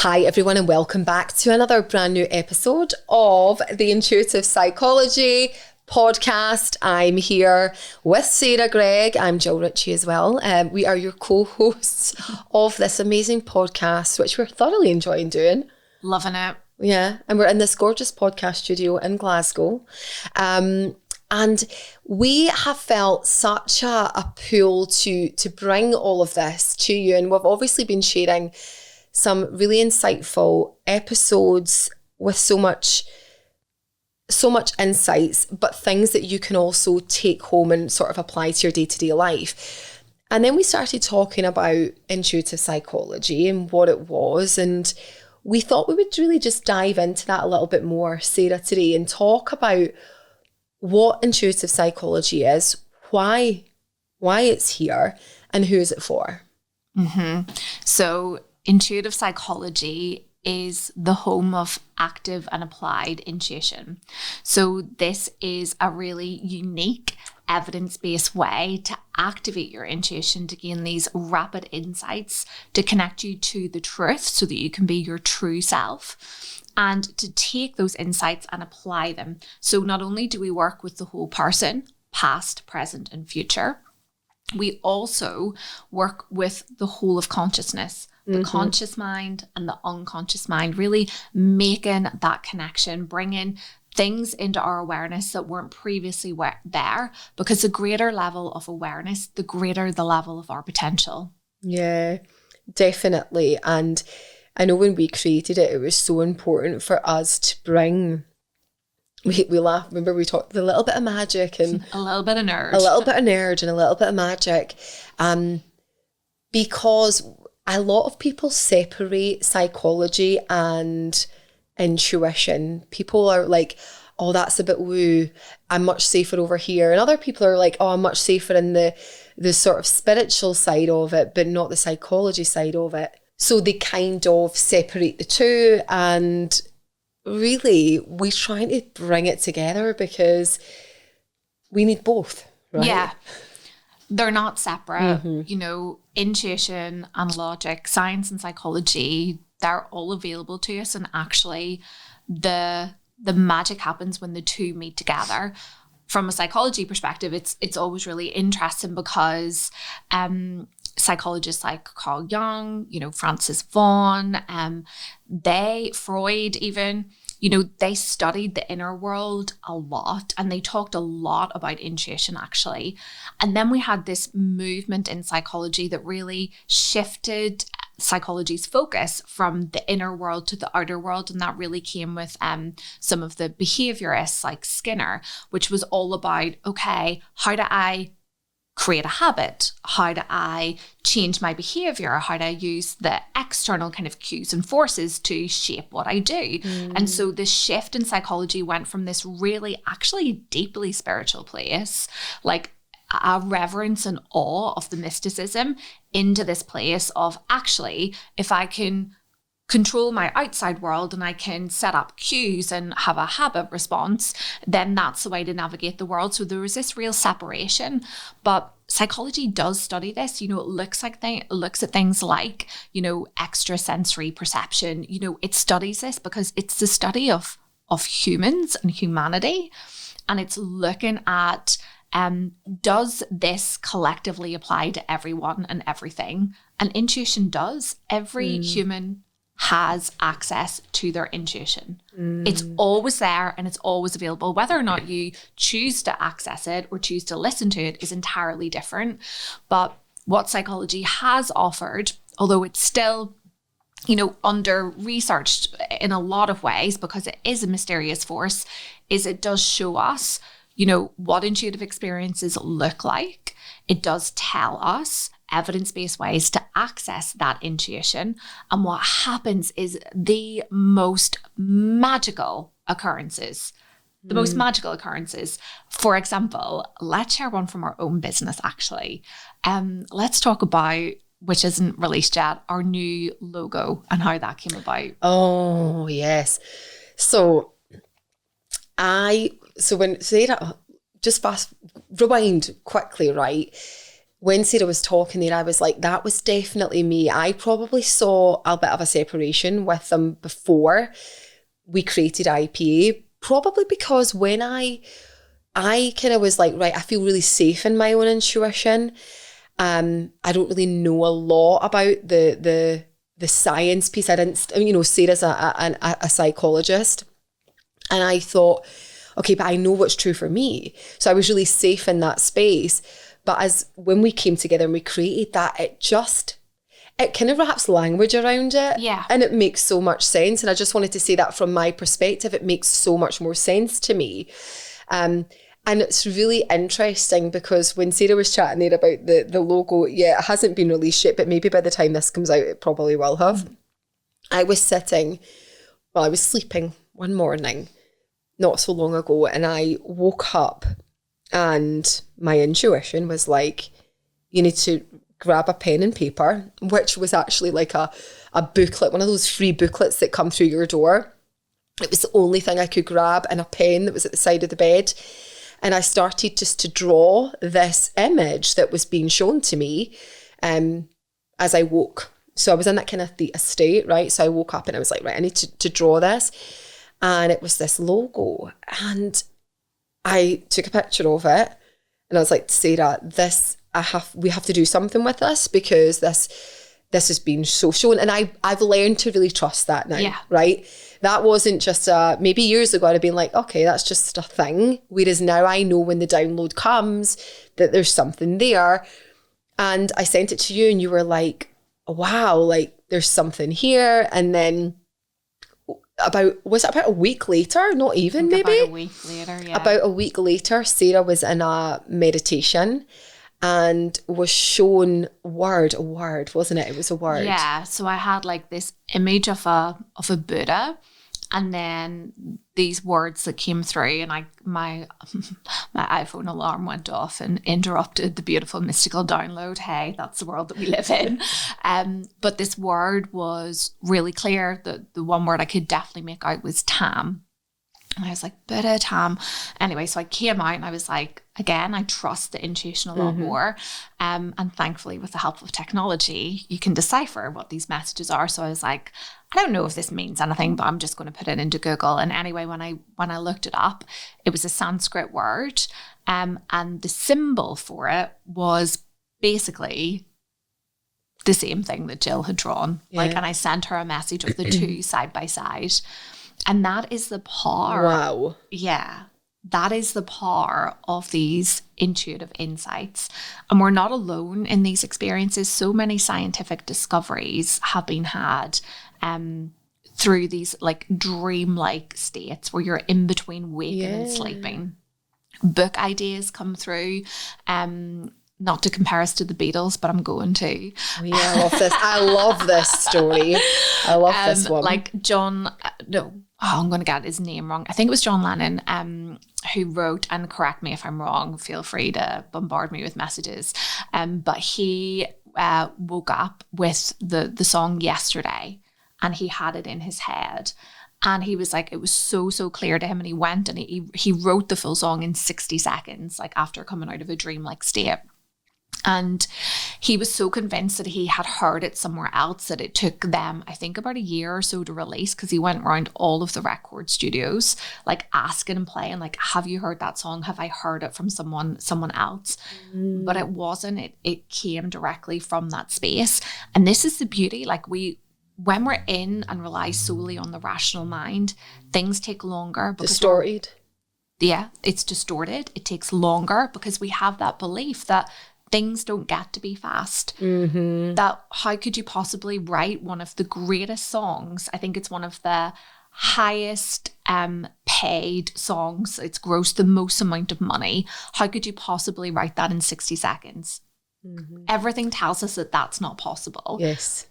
Hi everyone and welcome back to another brand new episode of the Intuitive Psychology podcast. I'm here with Sarah Gregg. I'm Jill Ritchie as well. We are your co-hosts of this amazing podcast, which we're thoroughly enjoying doing. Loving it. Yeah, and we're in this gorgeous podcast studio in Glasgow. And we have felt such a pull to bring all of this to you. And we've obviously been sharing some really insightful episodes with so much insights, but things that you can also take home and sort of apply to your day-to-day life. And then we started talking about intuitive psychology and what it was, and we thought we would really just dive into that a little bit more, Sarah, today, and talk about what intuitive psychology is, why it's here, and who is it for. So intuitive psychology is the home of active and applied intuition. So this is a really unique evidence-based way to activate your intuition to gain these rapid insights, to connect you to the truth so that you can be your true self, and to take those insights and apply them. So not only do we work with the whole person, past, present, and future, we also work with the whole of consciousness, the conscious mind and the unconscious mind, really making that connection, bringing things into our awareness that weren't previously there, because the greater level of awareness, the greater the level of our potential. Yeah, definitely. And I know when we created it, it was so important for us to bring, we laugh, remember we talked a little bit of magic and a little bit of nerd. A little bit of nerd and a little bit of magic. Because a lot of people separate psychology and intuition. People are like, oh, that's a bit woo, I'm much safer over here. And other people are like, oh, I'm much safer in the sort of spiritual side of it, but not the psychology side of it. So they kind of separate the two, and really we're trying to bring it together because we need both, right? Yeah. They're not separate. You know, intuition and logic, science and psychology, they're all available to us. And actually the magic happens when the two meet together. From a psychology perspective, it's always really interesting because psychologists like Carl Jung, you know, Francis Vaughan, Freud even, you know, they studied the inner world a lot and they talked a lot about intuition actually. And then we had this movement in psychology that really shifted psychology's focus from the inner world to the outer world. And that really came with some of the behaviorists like Skinner, which was all about, okay, how do I create a habit? How do I change my behavior? How do I use the external kind of cues and forces to shape what I do? And so the shift in psychology went from this really actually deeply spiritual place, like a reverence and awe of the mysticism, into this place of actually, if I can control my outside world and I can set up cues and have a habit response, then that's the way to navigate the world. So there was this real separation. But psychology does study this. You know, it looks at things like, you know, extrasensory perception. You know, it studies this because it's the study of humans and humanity. And it's looking at, does this collectively apply to everyone and everything? And intuition does. Every human has access to their intuition. It's always there and it's always available. Whether or not you choose to access it or choose to listen to it is entirely different. But what psychology has offered, although it's still, you know, under-researched in a lot of ways because it is a mysterious force, is it does show us, you know, what intuitive experiences look like. It does tell us evidence-based ways to access that intuition. And what happens is the most magical occurrences. For example, let's share one from our own business, actually. Let's talk about, which isn't released yet, our new logo and how that came about. Oh, yes. So when Sarah, just rewind quickly, right? when Sarah was talking there, I was like, that was definitely me. I probably saw a bit of a separation with them before we created IPA, probably because when I kind of was like, right, I feel really safe in my own intuition. I don't really know a lot about the science piece. I didn't, Sarah's a psychologist, and I thought, okay, but I know what's true for me. So I was really safe in that space. But when we came together and we created that, it kind of wraps language around it. Yeah. And it makes so much sense. And I just wanted to say that from my perspective, it makes so much more sense to me. And it's really interesting because when Sarah was chatting there about the logo, yeah, it hasn't been released yet, but maybe by the time this comes out, it probably will have. I was sleeping one morning not so long ago, and I woke up and my intuition was like, you need to grab a pen and paper, which was actually like a booklet, one of those free booklets that come through your door. It was the only thing I could grab, and a pen that was at the side of the bed. And I started just to draw this image that was being shown to me as I woke. So I was in that kind of theta state, right? So I woke up and I was like, right, I need to draw this. And it was this logo. And I took a picture of it and I was like, Sarah, we have to do something with this because this has been so shown. And I've learned to really trust that now, right? That wasn't just maybe years ago I'd have been like, okay, that's just a thing. Whereas now I know when the download comes that there's something there. And I sent it to you and you were like, wow, like there's something here. And then was it about a week later? Not even maybe? About a week later, yeah. About a week later, Sarah was in a meditation and was shown a word, wasn't it? It was a word. Yeah. So I had like this image of a Buddha, and then these words that came through, and my iPhone alarm went off and interrupted the beautiful mystical download. Hey, that's the world that we live in. But this word was really clear. The one word I could definitely make out was Tam. And I was like, Buddha, Tam. Anyway, so I came out and I was like, again, I trust the intuition a lot more. And thankfully, with the help of technology, you can decipher what these messages are. So I was like, I don't know if this means anything, but I'm just going to put it into Google. And anyway, when I looked it up, it was a Sanskrit word. And the symbol for it was basically the same thing that Jill had drawn. Yeah. And I sent her a message of the two side by side. And that is the power. Wow. Yeah. That is the power of these intuitive insights. And we're not alone in these experiences. So many scientific discoveries have been had through these like dreamlike states where you're in between waking and sleeping. Book ideas come through. Not to compare us to the Beatles, but I'm going to. Oh, yeah, I love this. I love this story. I love this one. Like I'm going to get his name wrong. I think it was John Lennon who wrote, and correct me if I'm wrong, feel free to bombard me with messages. But he woke up with the song Yesterday, and he had it in his head. And he was like, it was so clear to him. And he went and he wrote the full song in 60 seconds, like after coming out of a dreamlike state. And he was so convinced that he had heard it somewhere else that it took them, I think, about a year or so to release, because he went around all of the record studios, like asking and playing, like, have you heard that song? Have I heard it from someone else? But it wasn't. It came directly from that space. And this is the beauty. Like when we're in and rely solely on the rational mind, things take longer. Distorted. Yeah, it's distorted. It takes longer because we have that belief that things don't get to be fast. That how could you possibly write one of the greatest songs? I think it's one of the highest paid songs. It's grossed the most amount of money. How could you possibly write that in 60 seconds? Everything tells us that that's not possible. Yes.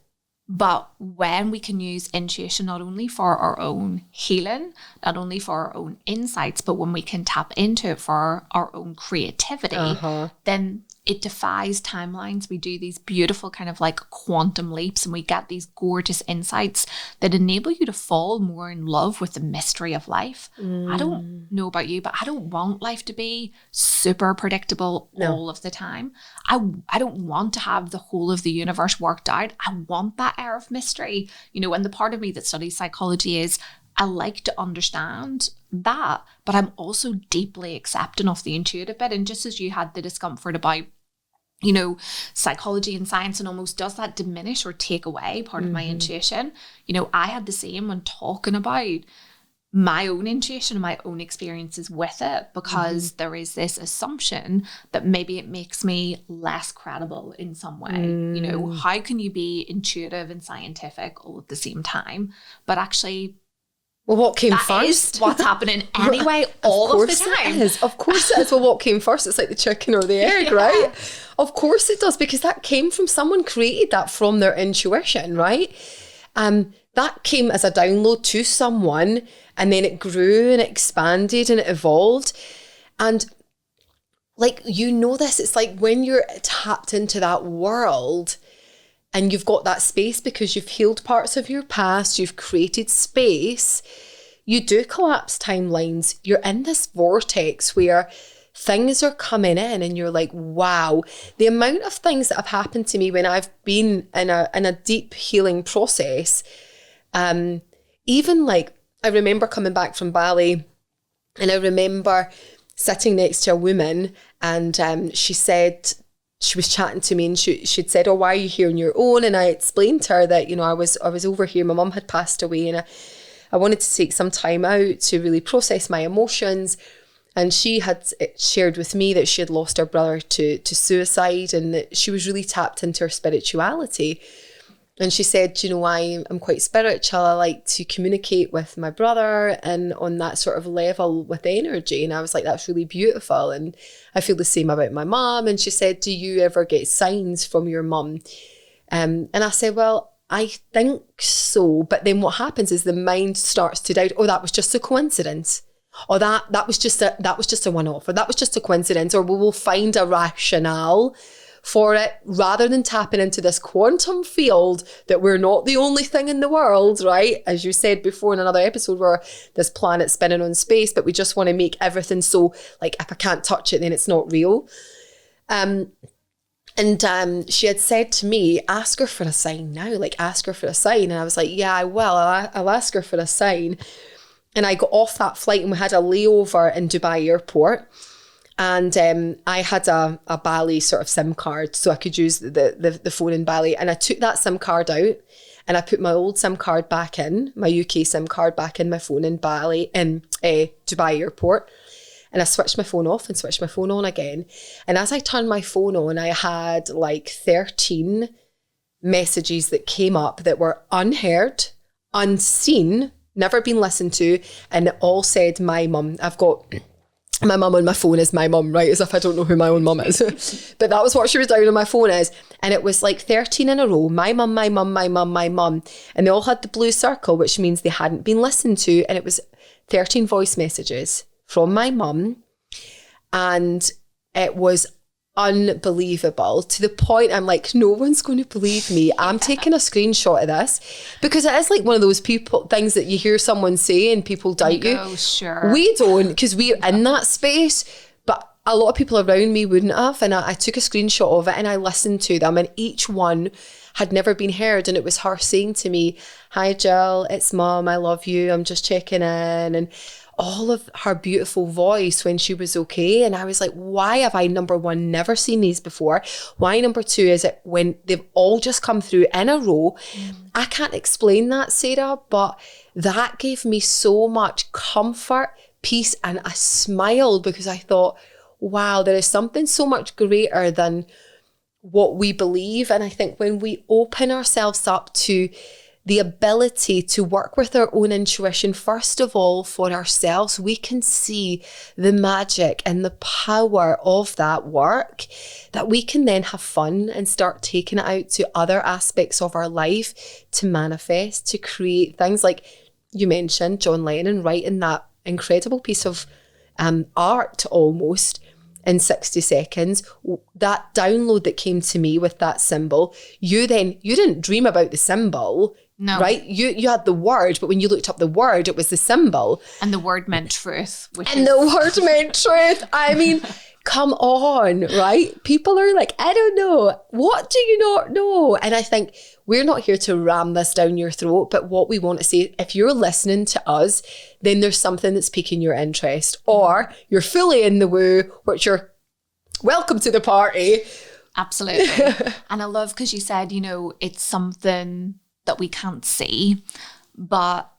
But when we can use intuition not only for our own healing, not only for our own insights, but when we can tap into it for our own creativity, then it defies timelines. We do these beautiful kind of like quantum leaps, and we get these gorgeous insights that enable you to fall more in love with the mystery of life. I don't know about you, but I don't want life to be super predictable all of the time. I don't want to have the whole of the universe worked out. I want that air of mystery. You know, and the part of me that studies psychology is I like to understand that, but I'm also deeply accepting of the intuitive bit. And just as you had the discomfort about, you know, psychology and science, and almost does that diminish or take away part of my intuition? You know, I had the same when talking about my own intuition and my own experiences with it, because there is this assumption that maybe it makes me less credible in some way. You know, how can you be intuitive and scientific all at the same time? But actually, well, what came that first? Is what's happening anyway all of the time. Of course it is. Well, what came first? It's like the chicken or the egg, right? Of course it does, because that came from someone created that from their intuition, right? That came as a download to someone, and then it grew and it expanded and it evolved. And like, you know this, it's like when you're tapped into that world and you've got that space because you've healed parts of your past, you've created space, you do collapse timelines. You're in this vortex where things are coming in and you're like, wow, the amount of things that have happened to me when I've been in a deep healing process. Even like, I remember coming back from Bali, and I remember sitting next to a woman, and she said, she was chatting to me, and she'd said, oh, why are you here on your own? And I explained to her that, you know, I was over here, my mum had passed away, and I wanted to take some time out to really process my emotions. And she had shared with me that she had lost her brother to suicide, and that she was really tapped into her spirituality. And she said, you know, I'm quite spiritual. I like to communicate with my brother and on that sort of level with energy. And I was like, that's really beautiful. And I feel the same about my mum. And she said, do you ever get signs from your mum? And I said, well, I think so. But then what happens is the mind starts to doubt, oh, that was just a coincidence. Or that was just a one-off, or that was just a coincidence, or we will find a rationale for it, rather than tapping into this quantum field that we're not the only thing in the world, right? As you said before in another episode, where this planet's spinning on space, but we just want to make everything so, like, if I can't touch it, then it's not real. And she had said to me, ask her for a sign now, like, ask her for a sign. And I was like, yeah, I will. I'll ask her for a sign. And I got off that flight, and we had a layover in Dubai airport. And I had a Bali sort of SIM card, so I could use the phone in Bali. And I took that SIM card out, and I put my old SIM card back in, my UK SIM card back in my phone in Bali, in Dubai airport. And I switched my phone off and switched my phone on again. And as I turned my phone on, I had like 13 messages that came up that were unheard, unseen, never been listened to, and it all said my mum. I've got my mum on my phone is my mum, right? As if I don't know who my own mum is. But that was what she was down on my phone as. And it was like 13 in a row. My mum, my mum, my mum, my mum. And they all had the blue circle, which means they hadn't been listened to. And it was 13 voice messages from my mum. And it was unbelievable, to the point I'm like, no one's going to believe me. I'm taking a screenshot of this, because it is like one of those things that you hear someone say and people doubt you. Oh, sure. We don't, because we're in that space, but a lot of people around me wouldn't have. And I took a screenshot of it and I listened to them, and each one had never been heard. And it was her saying to me, hi Jill, it's mum, I love you, I'm just checking in. And all of her beautiful voice when she was okay. And I was like, why have I, number one, never seen these before? Why, number two, is it when they've all just come through in a row? I can't explain that, Sarah, but that gave me so much comfort, peace, and a smile, because I thought, wow, there is something so much greater than what we believe. And I think when we open ourselves up to the ability to work with our own intuition, first of all, for ourselves, we can see the magic and the power of that work, that we can then have fun and start taking it out to other aspects of our life, to manifest, to create things like you mentioned, John Lennon writing that incredible piece of art almost. in 60 seconds. That download that came to me with that symbol, you didn't dream about the symbol. No. Right? You had the word, but when you looked up the word, it was the symbol. And the word meant truth. The word meant truth. I mean, come on, right? People are like, I don't know. What do you not know? And I think we're not here to ram this down your throat, but what we want to say, if you're listening to us, then there's something that's piquing your interest, or you're fully in the woo, which you're welcome to the party. Absolutely. And I love, because you said, it's something that we can't see, but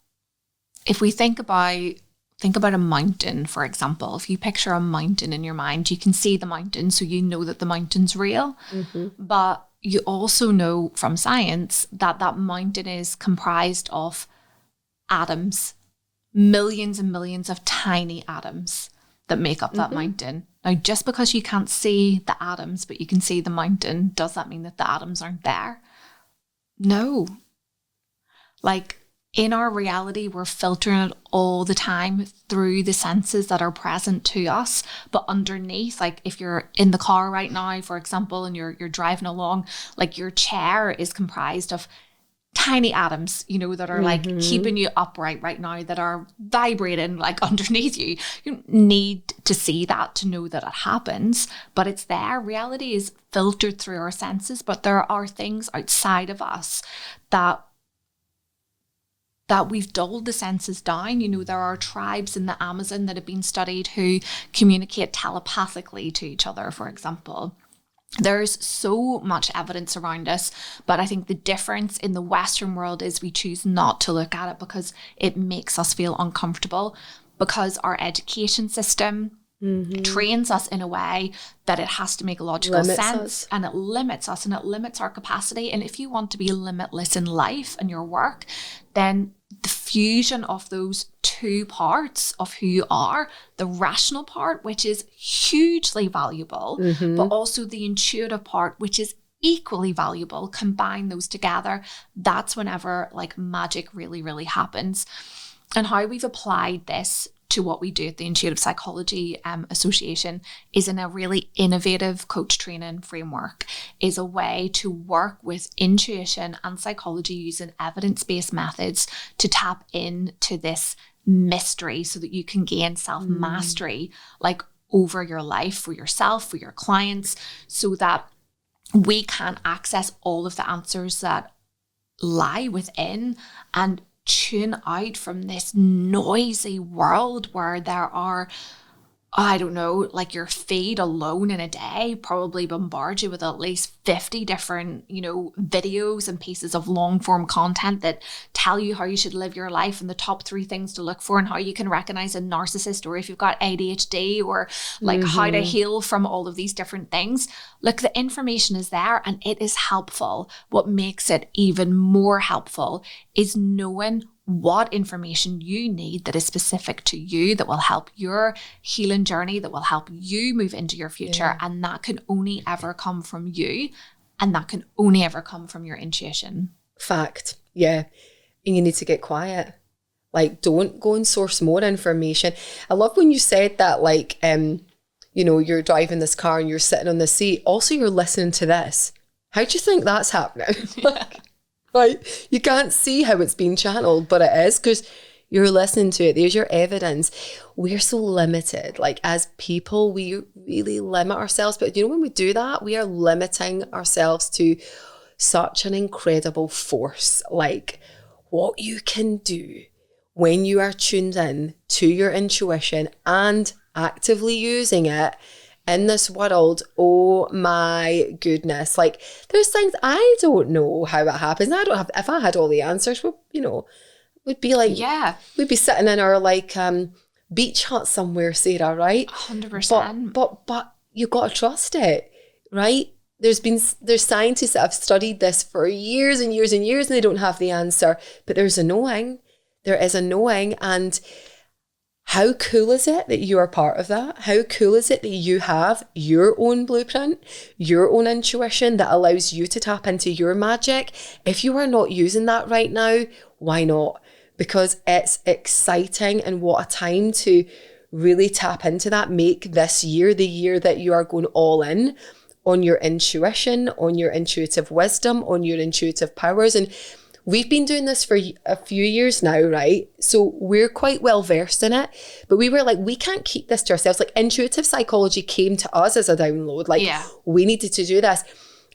if we think about a mountain, for example. If you picture a mountain in your mind, you can see the mountain, so you know that the mountain's real. But you also know from science that that mountain is comprised of atoms, millions and millions of tiny atoms that make up that mountain. Now, just because you can't see the atoms, but you can see the mountain, does that mean that the atoms aren't there? No. Like, in our reality, we're filtering it all the time through the senses that are present to us. But underneath, like if you're in the car right now, for example, and you're driving along, like your chair is comprised of tiny atoms, that are like keeping you upright right now, that are vibrating like underneath you. You don't need to see that to know that it happens, but it's there. Reality is filtered through our senses, but there are things outside of us that we've dulled the senses down. There are tribes in the Amazon that have been studied who communicate telepathically to each other, for example. There's so much evidence around us, but I think the difference in the Western world is we choose not to look at it because it makes us feel uncomfortable, because our education system trains us in a way that it has to make logical sense, and it limits us, and it limits our capacity. And if you want to be limitless in life and your work, then the fusion of those two parts of who you are, the rational part, which is hugely valuable, but also the intuitive part, which is equally valuable, combine those together. That's whenever like magic really, really happens. And how we've applied this to what we do at the Intuitive Psychology Association is in a really innovative coach training framework, is a way to work with intuition and psychology using evidence-based methods to tap into this mystery so that you can gain self-mastery like over your life, for yourself, for your clients, so that we can access all of the answers that lie within and tune out from this noisy world where there are, I don't know, like your feed alone in a day probably bombards you with at least 50 different, videos and pieces of long form content that tell you how you should live your life and the top 3 things to look for and how you can recognize a narcissist, or if you've got ADHD, or like how to heal from all of these different things. Look, the information is there and it is helpful. What makes it even more helpful is knowing what information you need that is specific to you, that will help your healing journey, that will help you move into your future. And that can only ever come from you, and that can only ever come from your intuition. Fact. Yeah. And you need to get quiet. Like, don't go and source more information. I love when you said that, like, you're driving this car and you're sitting on the seat. Also, you're listening to this. How do you think that's happening? Right? You can't see how it's being channeled, but it is, because you're listening to it. There's your evidence. We're so limited. Like, as people, we really limit ourselves. But when we do that, we are limiting ourselves to such an incredible force. Like, what you can do when you are tuned in to your intuition and actively using it in this world. Oh my goodness. Like, there's things I don't know how it happens. If I had all the answers, we'd be like, we'd be sitting in our like beach hut somewhere, Sarah, right? 100%. But you got to trust it, right? There's scientists that have studied this for years and years and years, and they don't have the answer, but there's a knowing. There is a knowing. And how cool is it that you are part of that? How cool is it that you have your own blueprint, your own intuition that allows you to tap into your magic? If you are not using that right now, why not? Because it's exciting, and what a time to really tap into that. Make this year the year that you are going all in on your intuition, on your intuitive wisdom, on your intuitive powers. And we've been doing this for a few years now, right? So we're quite well versed in it, but we were like, we can't keep this to ourselves. Like, intuitive psychology came to us as a download. Like, we needed to do this.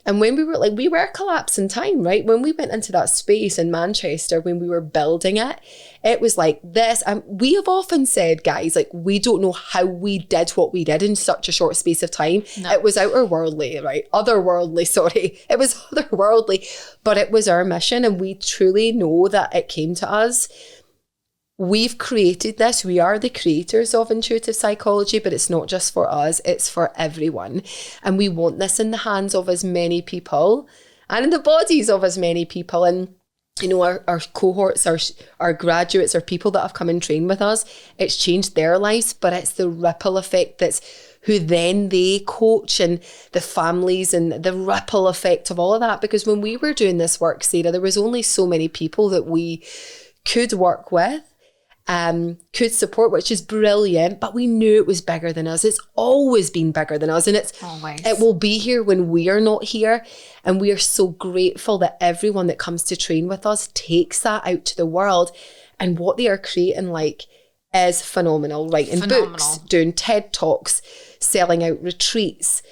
And when we were collapsing time, right? When we went into that space in Manchester, when we were building it, it was like this. And we have often said, guys, like, we don't know how we did what we did in such a short space of time. No. It was outerworldly, right? Otherworldly, sorry. It was otherworldly, but it was our mission. And we truly know that it came to us. We've created this. We are the creators of intuitive psychology, but it's not just for us, it's for everyone. And we want this in the hands of as many people and in the bodies of as many people. And, you know, our cohorts, our graduates, our people that have come and trained with us, it's changed their lives, but it's the ripple effect that's who then they coach, and the families, and the ripple effect of all of that. Because when we were doing this work, Sarah, there was only so many people that we could work with, could support, which is brilliant, but we knew it was bigger than us. It's always been bigger than us, and it will be here when we are not here. And we are so grateful that everyone that comes to train with us takes that out to the world, and what they are creating is phenomenal. Writing books, doing TED Talks, selling out retreats,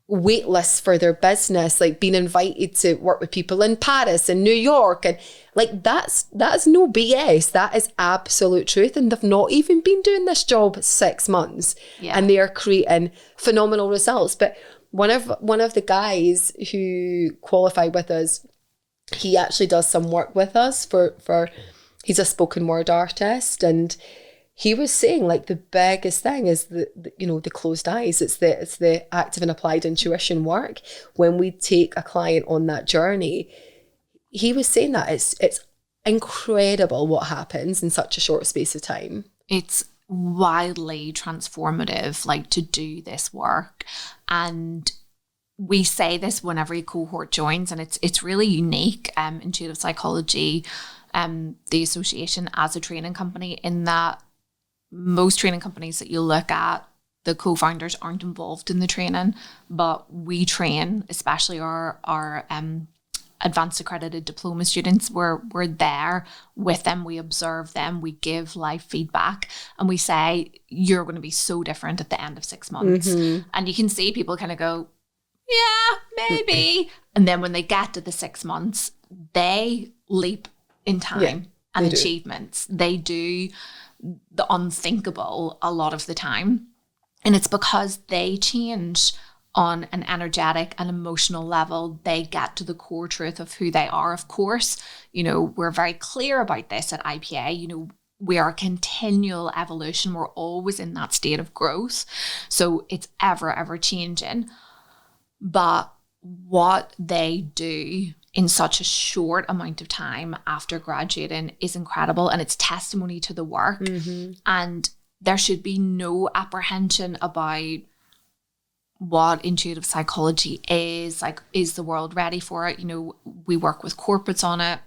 wait lists for their business, like being invited to work with people in Paris and New York, and like that's no BS. That is absolute truth. And they've not even been doing this job 6 months, and they are creating phenomenal results. But one of the guys who qualified with us, he actually does some work with us for he's a spoken word artist, and he was saying, like, the biggest thing is the closed eyes. It's the active and applied intuition work. When we take a client on that journey, he was saying that it's incredible what happens in such a short space of time. It's wildly transformative, like, to do this work. And we say this when every cohort joins, and it's really unique, Intuitive Psychology, the association as a training company, in that most training companies that you look at, the co-founders aren't involved in the training, but we train, especially our advanced accredited diploma students. We're there with them, we observe them, we give live feedback, and we say, you're going to be so different at the end of 6 months. Mm-hmm. And you can see people kind of go, yeah, maybe. And then when they get to the 6 months, they leap in time and achievements. They do the unthinkable a lot of the time. And it's because they change on an energetic and emotional level. They get to the core truth of who they are. Of course, you know, we're very clear about this at IPA. You know, we are a continual evolution. We're always in that state of growth. So it's ever changing. But what they do in such a short amount of time after graduating is incredible, and it's testimony to the work. Mm-hmm. And there should be no apprehension about what intuitive psychology is. Like, is the world ready for it? You know, we work with corporates on it.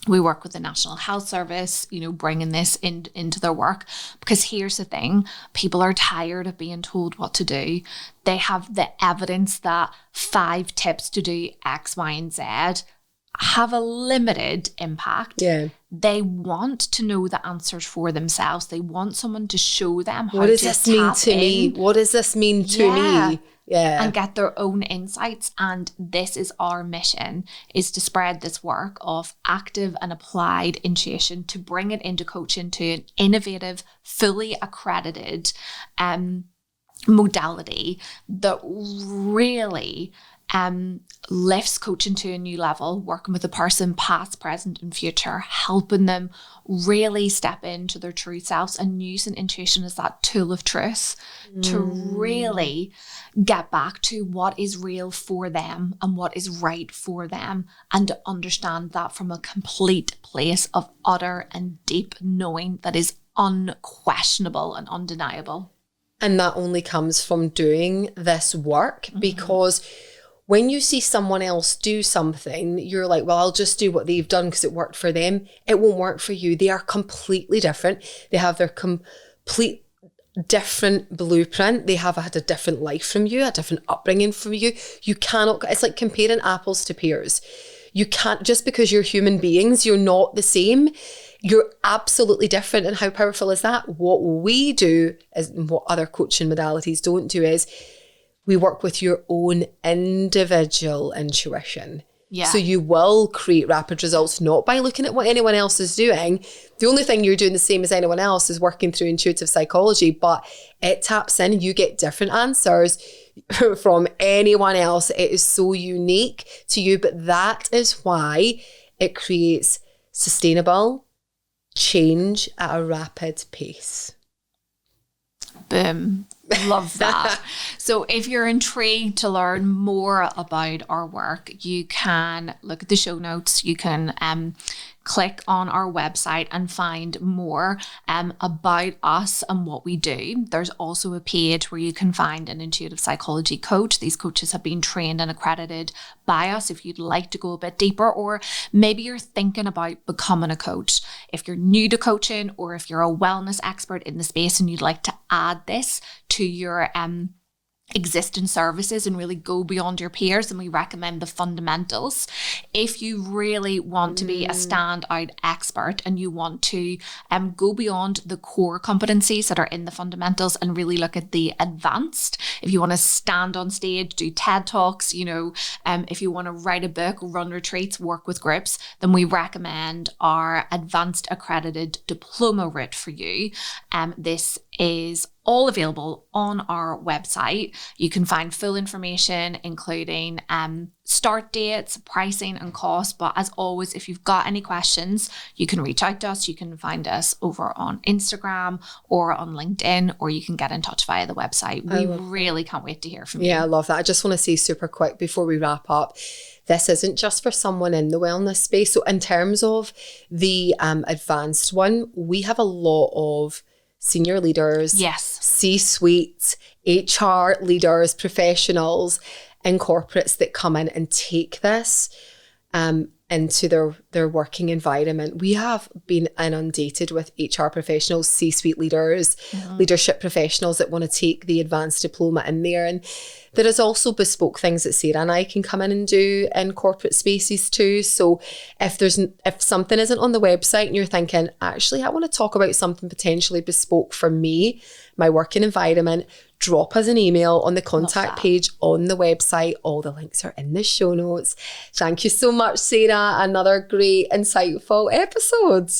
We work with the National Health Service, you know, bringing this into their work. Because here's the thing, people are tired of being told what to do. They have the evidence that 5 tips to do X, Y, and Z have a limited impact. Yeah. They want to know the answers for themselves. They want someone to show them how to tap in. What does this mean to me? What does this mean to me? Yeah. And get their own insights. And this is our mission, is to spread this work of active and applied intuition, to bring it into coaching, to an innovative, fully accredited modality that really lifts coaching to a new level, working with a person past, present, and future, helping them really step into their true selves, and using intuition as that tool of truth to really get back to what is real for them and what is right for them, and to understand that from a complete place of utter and deep knowing that is unquestionable and undeniable. And that only comes from doing this work, because when you see someone else do something, you're like, well, I'll just do what they've done because it worked for them. It won't work for you. They are completely different. They have their complete different blueprint. They have had a different life from you, a different upbringing from you. You cannot, it's like comparing apples to pears. You can't, just because you're human beings, you're not the same. You're absolutely different. And how powerful is that? What we do is, what other coaching modalities don't do, is we work with your own individual intuition. Yeah. So you will create rapid results, not by looking at what anyone else is doing. The only thing you're doing the same as anyone else is working through intuitive psychology, but it taps in, you get different answers from anyone else. It is so unique to you, but that is why it creates sustainable change at a rapid pace. Boom. Love that. So if you're intrigued to learn more about our work, you can look at the show notes. You can click on our website and find more about us and what we do. There's also a page where you can find an intuitive psychology coach. These coaches have been trained and accredited by us if you'd like to go a bit deeper, or maybe you're thinking about becoming a coach. If you're new to coaching, or if you're a wellness expert in the space and you'd like to add this to your existing services and really go beyond your peers, and we recommend the fundamentals. If you really want to be a standout expert and you want to go beyond the core competencies that are in the fundamentals and really look at the advanced, if you want to stand on stage, do TED Talks, if you want to write a book, run retreats, work with groups, then we recommend our advanced accredited diploma route for you. This is all available on our website. You can find full information, including start dates, pricing and cost. But as always, if you've got any questions, you can reach out to us. You can find us over on Instagram or on LinkedIn, or you can get in touch via the website. We really can't wait to hear from you. Yeah, I love that. I just want to say super quick before we wrap up, this isn't just for someone in the wellness space. So in terms of the advanced one, we have a lot of senior leaders, yes, C-suites, HR leaders, professionals in corporates that come in and take this into their working environment. We have been inundated with HR professionals, C-suite leaders, leadership professionals that want to take the advanced diploma in there. And there is also bespoke things that Sarah and I can come in and do in corporate spaces too. So if something isn't on the website and you're thinking, actually, I want to talk about something potentially bespoke for me, my working environment, drop us an email on the contact page on the website. All the links are in the show notes. Thank you so much, Sarah. Another great, insightful episode.